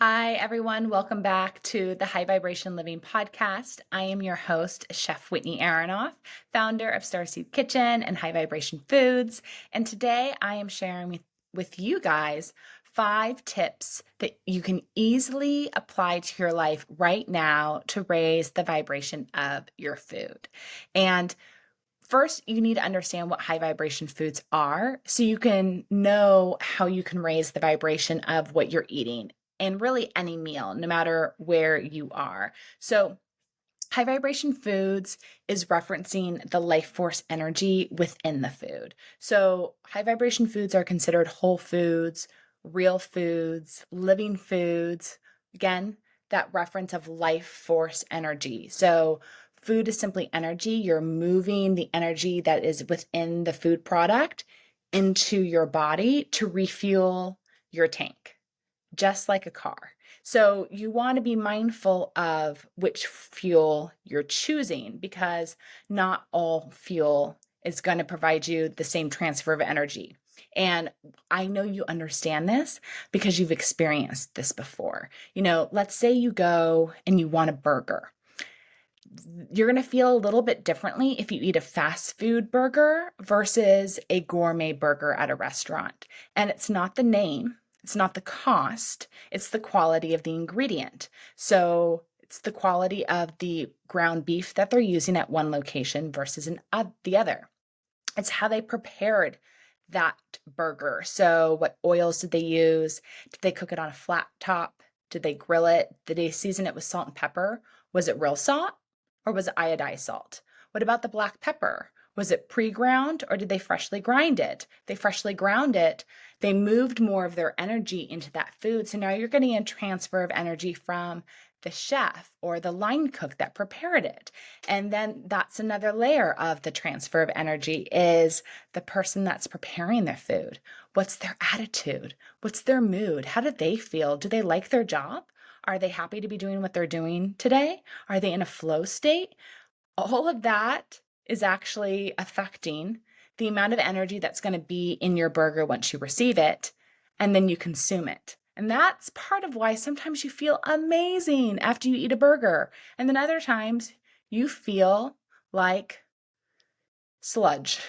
Hi, everyone. Welcome back to the High Vibration Living podcast. I am your host, Chef Whitney Aronoff, founder of Starseed Kitchen and High Vibration Foods. And today I am sharing with you guys 5 tips that you can easily apply to your life right now to raise the vibration of your food. And first, you need to understand what high vibration foods are so you can know how you can raise the vibration of what you're eating and really any meal, no matter where you are. So, high vibration foods is referencing the life force energy within the food. So, high vibration foods are considered whole foods, real foods, living foods. Again, that reference of life force energy. So, food is simply energy. You're moving the energy that is within the food product into your body to refuel your tank, just like a car. So you want to be mindful of which fuel you're choosing because not all fuel is going to provide you the same transfer of energy. And I know you understand this because you've experienced this before. Let's say you go and you want a burger. You're going to feel a little bit differently if you eat a fast food burger versus a gourmet burger at a restaurant. And it's not the name, it's not the cost, it's the quality of the ingredient. So it's the quality of the ground beef that they're using at one location versus the other. It's how they prepared that burger. So what oils did they use? Did they cook it on a flat top? Did they grill it? Did they season it with salt and pepper? Was it real salt or was it iodized salt? What about the black pepper? Was it pre-ground or did they freshly grind it? They freshly ground it. They moved more of their energy into that food. So now you're getting a transfer of energy from the chef or the line cook that prepared it. And then that's another layer of the transfer of energy is the person that's preparing their food. What's their attitude? What's their mood? How do they feel? Do they like their job? Are they happy to be doing what they're doing today? Are they in a flow state? All of that is actually affecting the amount of energy that's going to be in your burger once you receive it and then you consume it. And that's part of why sometimes you feel amazing after you eat a burger. And then other times you feel like sludge.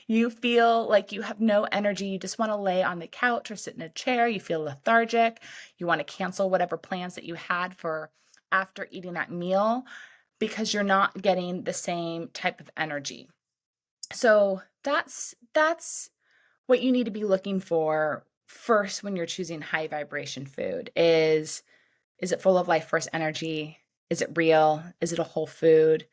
You feel like you have no energy. You just want to lay on the couch or sit in a chair. You feel lethargic. You want to cancel whatever plans that you had for after eating that meal because you're not getting the same type of energy. So that's what you need to be looking for first when you're choosing high vibration food is it full of life force energy? Is it real? Is it a whole food?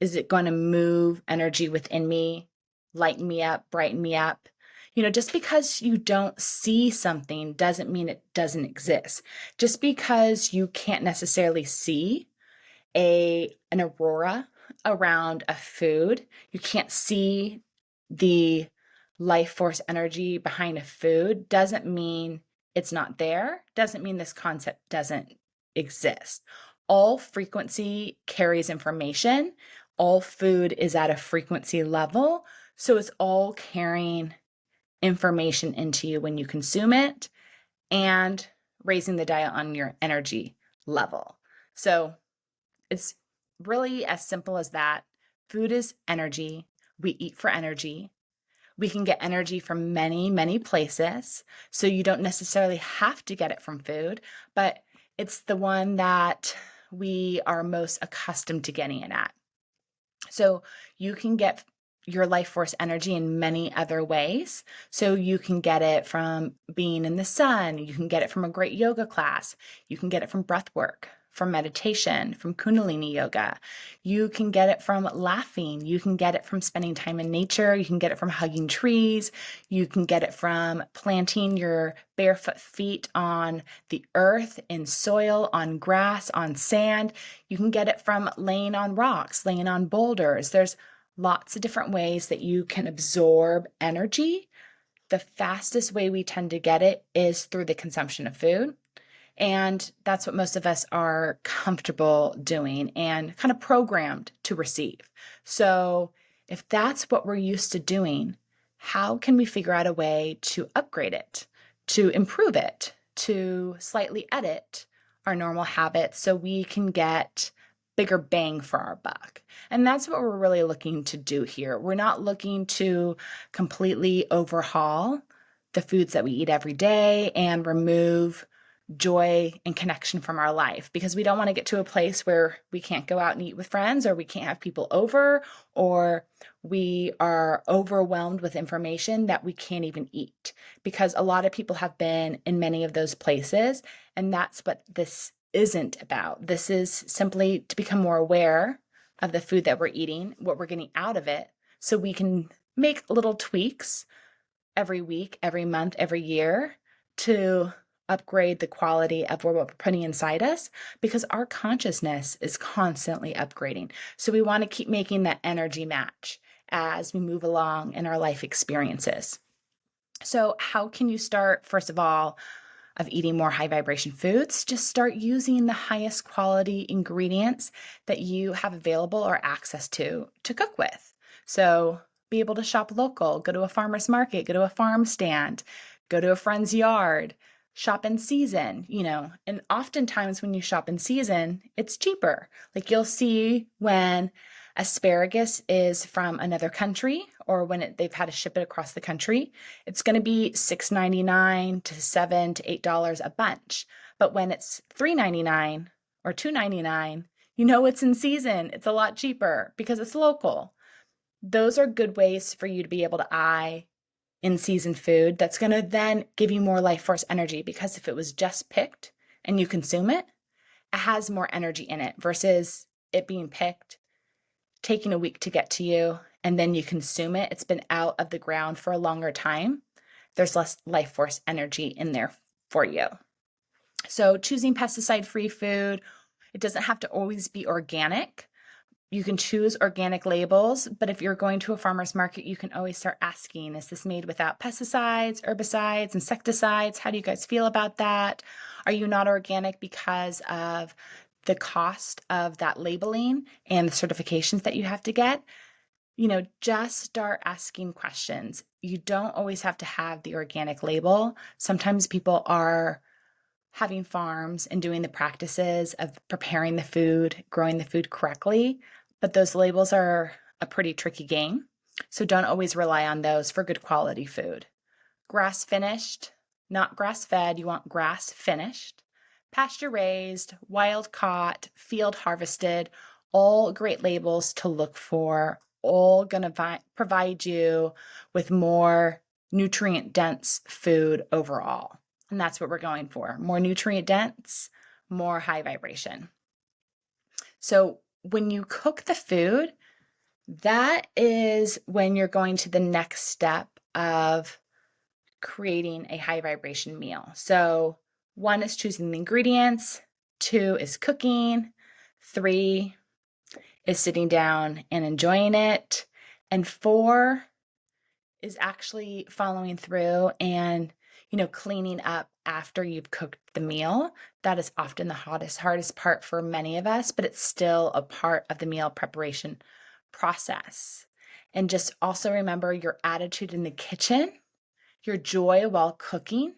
Is it going to move energy within me, lighten me up, brighten me up? Just because you don't see something doesn't mean it doesn't exist. Just because you can't necessarily see an aurora around a food, you can't see the life force energy behind a food, doesn't mean it's not there, doesn't mean this concept doesn't exist. All frequency carries information. All food is at a frequency level. So it's all carrying information into you when you consume it and raising the dial on your energy level. So it's really as simple as that. Food is energy. We eat for energy. We can get energy from many, many places. So you don't necessarily have to get it from food, but it's the one that we are most accustomed to getting it at. So you can get your life force energy in many other ways. So you can get it from being in the sun. You can get it from a great yoga class. You can get it from breath work, from meditation, from kundalini yoga. You can get it from laughing. You can get it from spending time in nature. You can get it from hugging trees. You can get it from planting your barefoot feet on the earth, in soil, on grass, on sand. You can get it from laying on rocks, laying on boulders. There's lots of different ways that you can absorb energy. The fastest way we tend to get it is through the consumption of food. And that's what most of us are comfortable doing and kind of programmed to receive. So if that's what we're used to doing, how can we figure out a way to upgrade it, to improve it, to slightly edit our normal habits so we can get bigger bang for our buck. And that's what we're really looking to do here. We're not looking to completely overhaul the foods that we eat every day and remove joy and connection from our life, because we don't want to get to a place where we can't go out and eat with friends, or we can't have people over, or we are overwhelmed with information that we can't even eat, because a lot of people have been in many of those places. And that's what this isn't about. This is simply to become more aware of the food that we're eating, what we're getting out of it, so we can make little tweaks every week, every month, every year to upgrade the quality of what we're putting inside us, because our consciousness is constantly upgrading. So we want to keep making that energy match as we move along in our life experiences. So how can you start, first of all, of eating more high vibration foods? Just start using the highest quality ingredients that you have available or access to cook with. So be able to shop local, go to a farmer's market, go to a farm stand, go to a friend's yard, shop in season, and oftentimes when you shop in season, it's cheaper. Like you'll see when asparagus is from another country, or when they've had to ship it across the country, it's going to be $6.99 to $7 to $8 a bunch. But when it's $3.99 or $2.99, it's in season. It's a lot cheaper because it's local. Those are good ways for you to be able to eye in-season food that's going to then give you more life force energy, because if it was just picked and you consume it, it has more energy in it versus it being picked, taking a week to get to you, and then you consume it. It's been out of the ground for a longer time. There's less life force energy in there for you. So choosing pesticide-free food, it doesn't have to always be organic. You can choose organic labels, but if you're going to a farmer's market, you can always start asking, is this made without pesticides, herbicides, insecticides? How do you guys feel about that? Are you not organic because of the cost of that labeling and the certifications that you have to get? Just start asking questions. You don't always have to have the organic label. Sometimes people are having farms and doing the practices of preparing the food, growing the food correctly, but those labels are a pretty tricky game. So don't always rely on those for good quality food. Grass finished, not grass fed, you want grass finished. Pasture raised, wild caught, field harvested, all great labels to look for, all going to provide you with more nutrient dense food overall. And that's what we're going for. More nutrient dense, more high vibration. So when you cook the food, that is when you're going to the next step of creating a high vibration meal. So 1 is choosing the ingredients, 2 is cooking, 3 is sitting down and enjoying it, and 4 is actually following through and cleaning up after you've cooked the meal. That is often the hardest part for many of us, but it's still a part of the meal preparation process. And just also remember your attitude in the kitchen, your joy while cooking,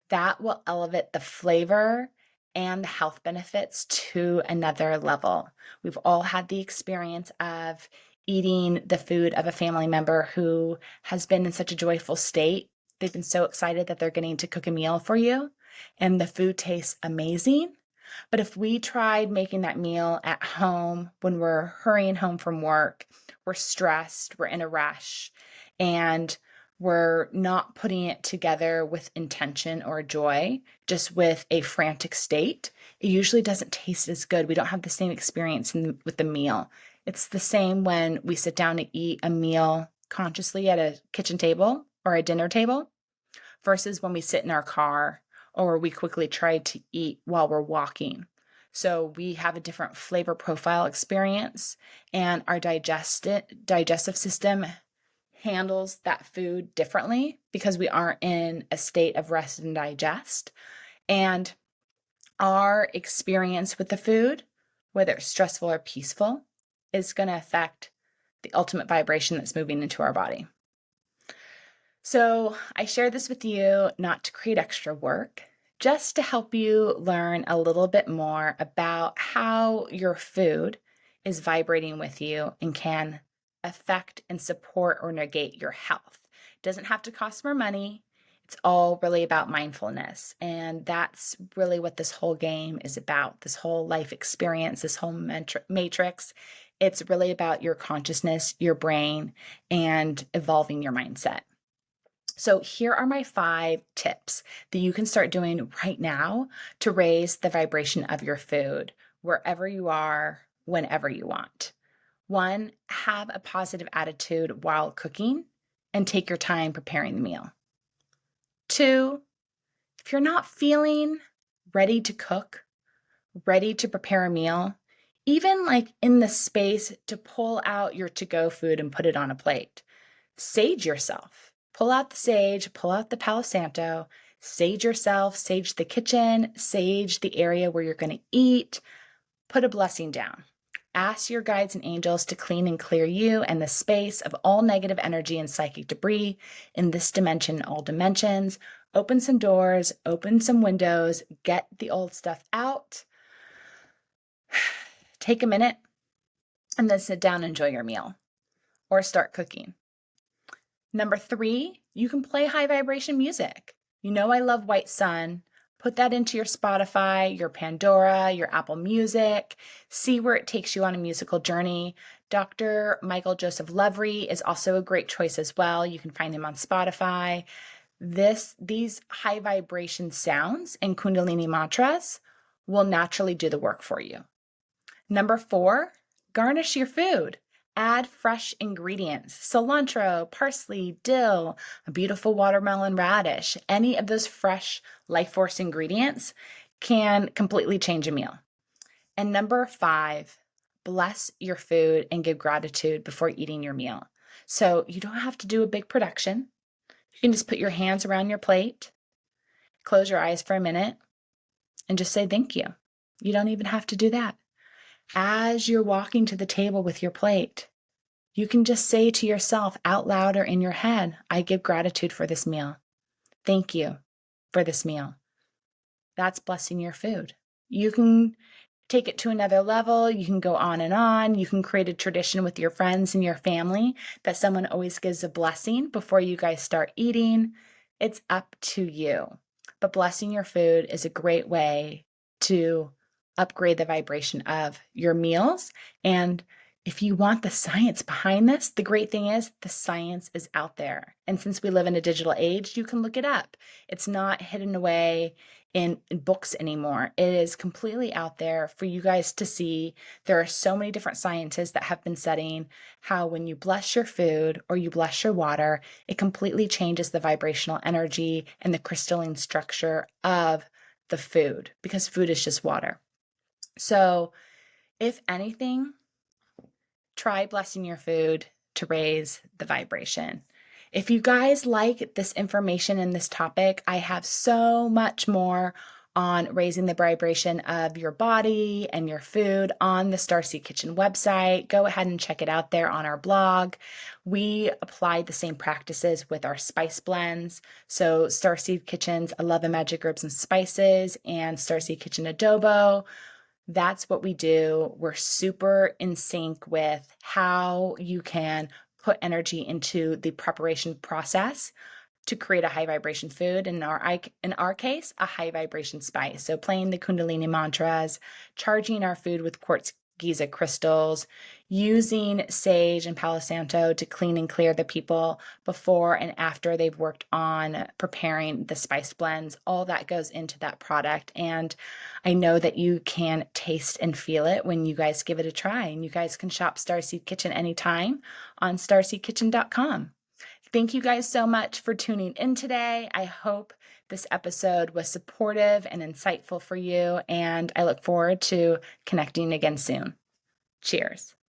that will elevate the flavor and the health benefits to another level. We've all had the experience of eating the food of a family member who has been in such a joyful state. They've been so excited that they're getting to cook a meal for you, and the food tastes amazing. But if we tried making that meal at home when we're hurrying home from work, we're stressed, we're in a rush, and we're not putting it together with intention or joy, just with a frantic state, it usually doesn't taste as good. We don't have the same experience with the meal. It's the same when we sit down to eat a meal consciously at a kitchen table or a dinner table versus when we sit in our car or we quickly try to eat while we're walking. So we have a different flavor profile experience, and our digestive system handles that food differently because we aren't in a state of rest and digest. And our experience with the food, whether it's stressful or peaceful, is going to affect the ultimate vibration that's moving into our body. So I share this with you not to create extra work, just to help you learn a little bit more about how your food is vibrating with you and can affect and support or negate your health. It doesn't have to cost more money. It's all really about mindfulness. And that's really what this whole game is about, this whole life experience, this whole matrix. It's really about your consciousness, your brain, and evolving your mindset. So here are my 5 tips that you can start doing right now to raise the vibration of your food wherever you are, whenever you want. 1, have a positive attitude while cooking and take your time preparing the meal. 2, if you're not feeling ready to cook, ready to prepare a meal, even like in the space to pull out your to-go food and put it on a plate, sage yourself. Pull out the sage, pull out the Palo Santo, sage yourself, sage the kitchen, sage the area where you're going to eat, put a blessing down. Ask your guides and angels to clean and clear you and the space of all negative energy and psychic debris in this dimension, all dimensions. Open some doors, open some windows, get the old stuff out. Take a minute and then sit down and enjoy your meal or start cooking. Number 3, you can play high vibration music. You know I love White Sun. Put that into your Spotify, your Pandora, your Apple Music. See where it takes you on a musical journey. Dr. Michael Joseph Lovery is also a great choice as well. You can find him on Spotify. These high vibration sounds and kundalini mantras will naturally do the work for you. Number 4, garnish your food. Add fresh ingredients, cilantro, parsley, dill, a beautiful watermelon radish. Any of those fresh life force ingredients can completely change a meal. And number 5, bless your food and give gratitude before eating your meal. So you don't have to do a big production. You can just put your hands around your plate, close your eyes for a minute, and just say thank you. You don't even have to do that. As you're walking to the table with your plate, you can just say to yourself out loud or in your head, I give gratitude for this meal. Thank you for this meal. That's blessing your food. You can take it to another level. You can go on and on. You can create a tradition with your friends and your family that someone always gives a blessing before you guys start eating. It's up to you. But blessing your food is a great way to upgrade the vibration of your meals. And if you want the science behind this, the great thing is the science is out there. And since we live in a digital age, you can look it up. It's not hidden away in books anymore. It is completely out there for you guys to see. There are so many different scientists that have been studying how when you bless your food or you bless your water, it completely changes the vibrational energy and the crystalline structure of the food, because food is just water. So if anything, try blessing your food to raise the vibration. If you guys like this information and this topic, I have so much more on raising the vibration of your body and your food on the Starseed Kitchen website. Go ahead and check it out there on our blog. We apply the same practices with our spice blends. So Starseed Kitchen's 11 Magic Herbs and Spices and Starseed Kitchen Adobo. That's what we do. We're super in sync with how you can put energy into the preparation process to create a high vibration food. In our case, a high vibration spice. So playing the kundalini mantras, charging our food with quartz Giza crystals, using sage and Palo Santo to clean and clear the people before and after they've worked on preparing the spice blends. All that goes into that product. And I know that you can taste and feel it when you guys give it a try. And you guys can shop Starseed Kitchen anytime on starseedkitchen.com. Thank you guys so much for tuning in today. I hope this episode was supportive and insightful for you, and I look forward to connecting again soon. Cheers.